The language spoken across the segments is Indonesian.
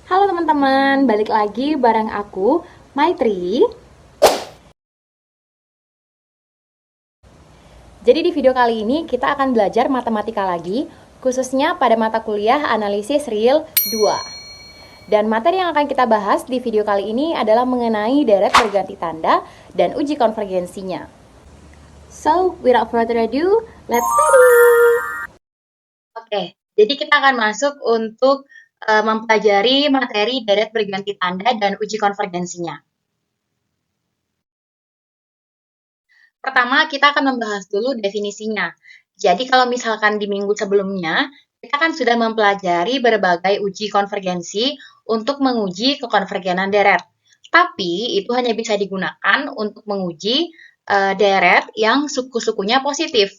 Halo teman-teman, balik lagi bareng aku, Maitri. Jadi di video kali ini kita akan belajar matematika lagi, khususnya pada mata kuliah analisis real 2. Dan materi yang akan kita bahas di video kali ini adalah mengenai deret berganti tanda dan uji konvergensinya. So, without further ado, let's study! Oke, jadi kita akan masuk untuk mempelajari materi deret berganti tanda dan uji konvergensinya. Pertama, kita akan membahas dulu definisinya. Jadi, kalau misalkan di minggu sebelumnya, kita kan sudah mempelajari berbagai uji konvergensi untuk menguji kekonvergenan deret. Tapi, itu hanya bisa digunakan untuk menguji deret yang suku-sukunya positif.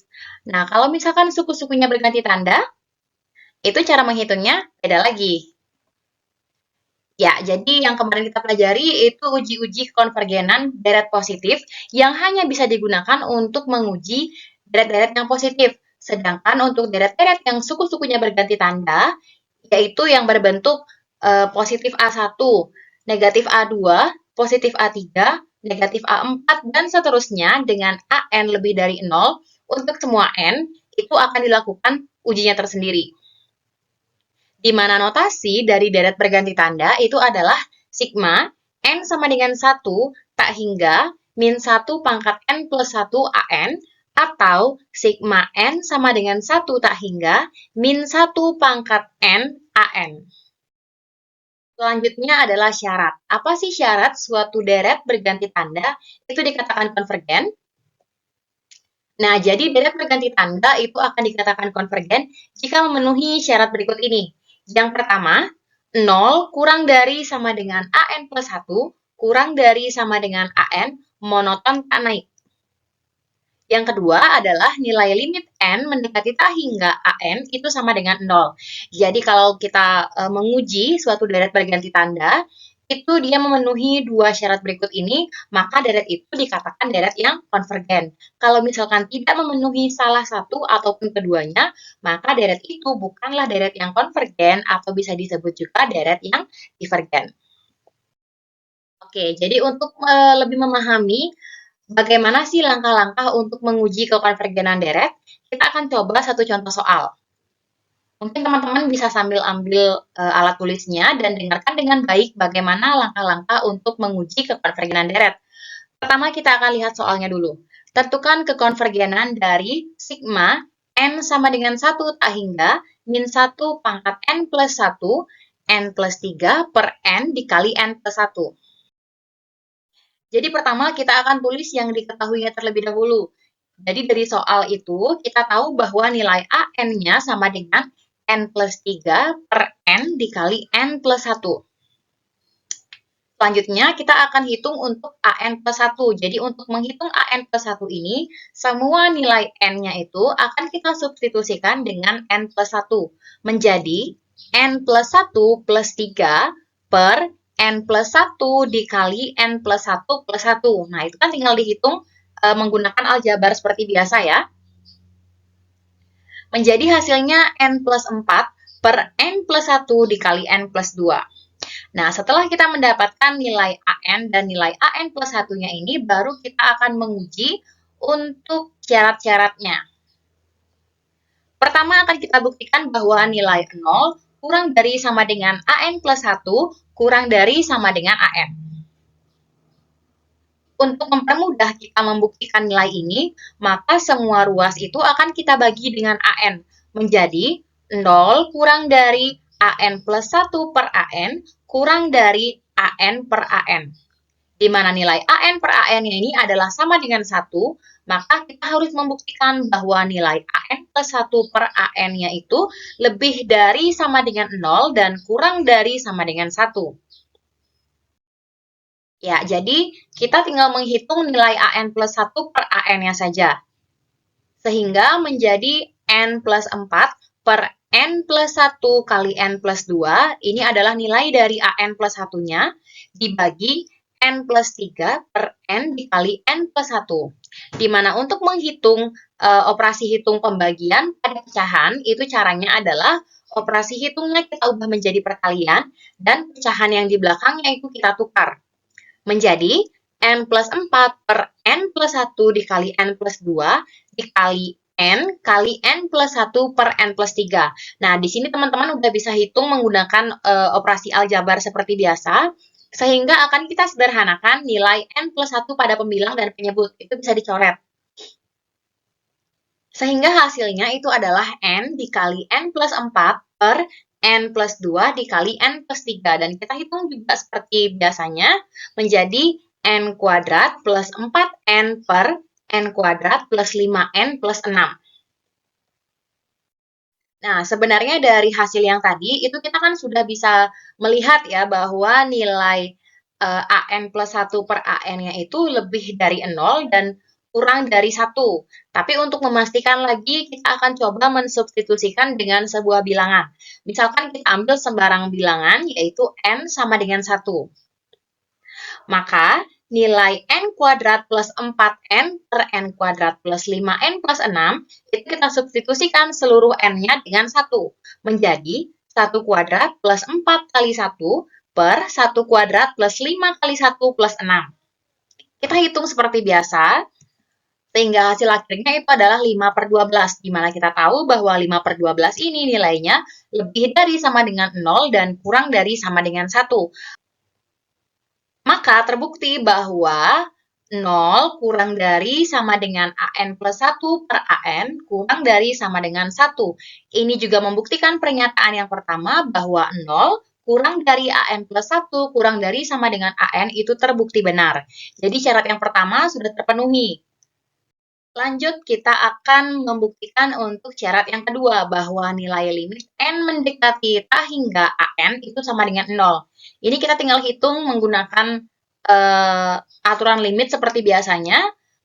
Nah, kalau misalkan suku-sukunya berganti tanda, itu cara menghitungnya beda lagi. Ya, jadi yang kemarin kita pelajari itu uji-uji konvergenan deret positif yang hanya bisa digunakan untuk menguji deret-deret yang positif. Sedangkan untuk deret-deret yang suku-sukunya berganti tanda, yaitu yang berbentuk positif A1, negatif A2, positif A3, negatif A4, dan seterusnya dengan AN lebih dari 0, untuk semua N, itu akan dilakukan ujinya tersendiri. Di mana notasi dari deret berganti tanda itu adalah sigma N sama dengan 1 tak hingga min 1 pangkat N plus 1 AN atau sigma N sama dengan 1 tak hingga min 1 pangkat N AN. Selanjutnya adalah syarat. Apa sih syarat suatu deret berganti tanda itu dikatakan konvergen? Nah, jadi deret berganti tanda itu akan dikatakan konvergen jika memenuhi syarat berikut ini. Yang pertama, 0 kurang dari sama dengan AN plus 1, kurang dari sama dengan AN, monoton tak naik. Yang kedua adalah nilai limit N mendekati tak hingga AN itu sama dengan 0. Jadi kalau kita menguji suatu deret berganti tanda, itu dia memenuhi dua syarat berikut ini, maka deret itu dikatakan deret yang konvergen. Kalau misalkan tidak memenuhi salah satu ataupun keduanya, maka deret itu bukanlah deret yang konvergen atau bisa disebut juga deret yang divergen. Oke, jadi untuk lebih memahami bagaimana sih langkah-langkah untuk menguji kekonvergenan deret, kita akan coba satu contoh soal. Mungkin teman-teman bisa sambil ambil alat tulisnya dan dengarkan dengan baik bagaimana langkah-langkah untuk menguji kekonvergenan deret. Pertama, kita akan lihat soalnya dulu. Tentukan kekonvergenan dari sigma N sama dengan 1 tak hingga min 1 pangkat N plus 1, N plus 3 per N dikali N plus 1. Jadi pertama kita akan tulis yang diketahuinya terlebih dahulu. Jadi dari soal itu kita tahu bahwa nilai AN-nya sama dengan N plus 3 per N dikali N plus 1. Selanjutnya kita akan hitung untuk AN plus 1. Jadi untuk menghitung AN plus 1 ini, semua nilai N-nya itu akan kita substitusikan dengan N plus 1. Menjadi N plus 1 plus 3 per N plus 1 dikali N plus 1 plus 1. Nah, itu kan tinggal dihitung menggunakan aljabar seperti biasa ya. Menjadi hasilnya N plus 4 per N plus 1 dikali N plus 2. Nah, setelah kita mendapatkan nilai AN dan nilai AN plus 1-nya ini, baru kita akan menguji untuk syarat-syaratnya. Pertama akan kita buktikan bahwa nilai 0 kurang dari sama dengan AN plus 1 kurang dari sama dengan AN. Untuk mempermudah kita membuktikan nilai ini, maka semua ruas itu akan kita bagi dengan AN menjadi 0 kurang dari AN plus 1 per AN kurang dari AN per AN. Di mana nilai AN per AN-nya ini adalah sama dengan 1, maka kita harus membuktikan bahwa nilai AN plus 1 per AN-nya itu lebih dari sama dengan 0 dan kurang dari sama dengan 1. Ya, jadi kita tinggal menghitung nilai AN plus 1 per AN-nya saja. Sehingga menjadi N plus 4 per N plus 1 kali N plus 2, ini adalah nilai dari AN plus 1-nya, dibagi N plus 3 per N dikali N plus 1. Di mana untuk menghitung operasi hitung pembagian pada pecahan, itu caranya adalah operasi hitungnya kita ubah menjadi perkalian, dan pecahan yang di belakangnya itu kita tukar. Menjadi n plus 4 per n plus 1 dikali n plus 2 dikali n kali n plus 1 per n plus 3. Nah, di sini teman-teman udah bisa hitung menggunakan operasi aljabar seperti biasa, sehingga akan kita sederhanakan nilai n plus 1 pada pembilang dan penyebut. Itu bisa dicoret. Sehingga hasilnya itu adalah n dikali n plus 4 per n plus 2 dikali n plus 3. Dan kita hitung juga seperti biasanya menjadi n kuadrat plus 4n per n kuadrat plus 5n plus 6. Nah, sebenarnya dari hasil yang tadi, itu kita kan sudah bisa melihat ya bahwa nilai an plus 1 per an-nya itu lebih dari 0 dan kurang dari 1. Tapi untuk memastikan lagi, kita akan coba mensubstitusikan dengan sebuah bilangan. Misalkan kita ambil sembarang bilangan, yaitu n sama dengan 1. Maka, nilai n kuadrat plus 4n per n kuadrat plus 5n plus 6, itu kita substitusikan seluruh n-nya dengan 1. Menjadi 1 kuadrat plus 4 kali 1 per 1 kuadrat plus 5 kali 1 plus 6. Kita hitung seperti biasa, sehingga hasil akhirnya itu adalah 5 per 12, di mana kita tahu bahwa 5 per 12 ini nilainya lebih dari sama dengan 0 dan kurang dari sama dengan 1. Maka terbukti bahwa 0 kurang dari sama dengan an plus 1 per an kurang dari sama dengan 1. Ini juga membuktikan pernyataan yang pertama bahwa 0 kurang dari an plus 1 kurang dari sama dengan an itu terbukti benar. Jadi syarat yang pertama sudah terpenuhi. Lanjut, kita akan membuktikan untuk syarat yang kedua, bahwa nilai limit n mendekati tak hingga an itu sama dengan 0. Ini kita tinggal hitung menggunakan aturan limit seperti biasanya,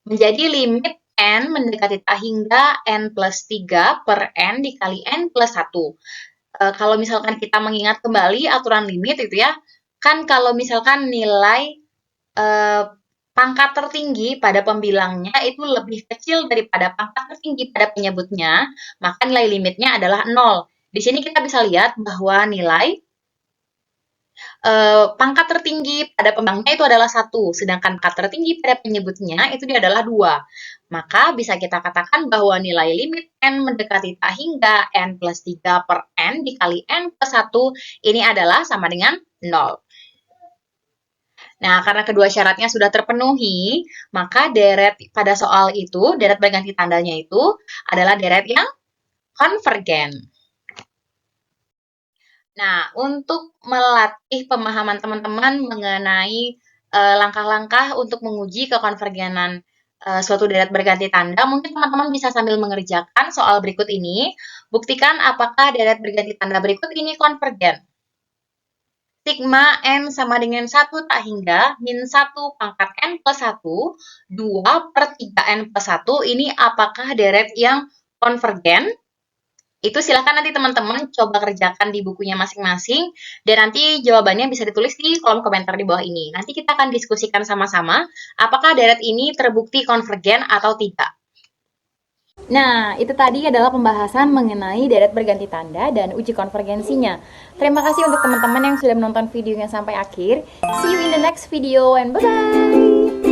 menjadi limit n mendekati tak hingga n plus 3 per n dikali n plus 1. Kalau misalkan kita mengingat kembali aturan limit itu ya, kan kalau misalkan nilai pangkat tertinggi pada pembilangnya itu lebih kecil daripada pangkat tertinggi pada penyebutnya, maka nilai limitnya adalah 0. Di sini kita bisa lihat bahwa nilai pangkat tertinggi pada pembilangnya itu adalah 1, sedangkan pangkat tertinggi pada penyebutnya itu dia adalah 2. Maka bisa kita katakan bahwa nilai limit n mendekati tak hingga n plus 3 per n dikali n plus 1 ini adalah sama dengan 0. Nah, karena kedua syaratnya sudah terpenuhi, maka deret pada soal itu, deret berganti tandanya itu adalah deret yang konvergen. Nah, untuk melatih pemahaman teman-teman mengenai langkah-langkah untuk menguji kekonvergenan suatu deret berganti tanda, mungkin teman-teman bisa sambil mengerjakan soal berikut ini, buktikan apakah deret berganti tanda berikut ini konvergen. Sigma n sama dengan 1 tak hingga min 1 pangkat n plus 1, 2 per 3n plus 1, ini apakah deret yang konvergen? Itu silakan nanti teman-teman coba kerjakan di bukunya masing-masing, dan nanti jawabannya bisa ditulis di kolom komentar di bawah ini. Nanti kita akan diskusikan sama-sama, apakah deret ini terbukti konvergen atau tidak. Nah, itu tadi adalah pembahasan mengenai deret berganti tanda dan uji konvergensinya. Terima kasih untuk teman-teman yang sudah menonton videonya sampai akhir. See you in the next video and bye-bye!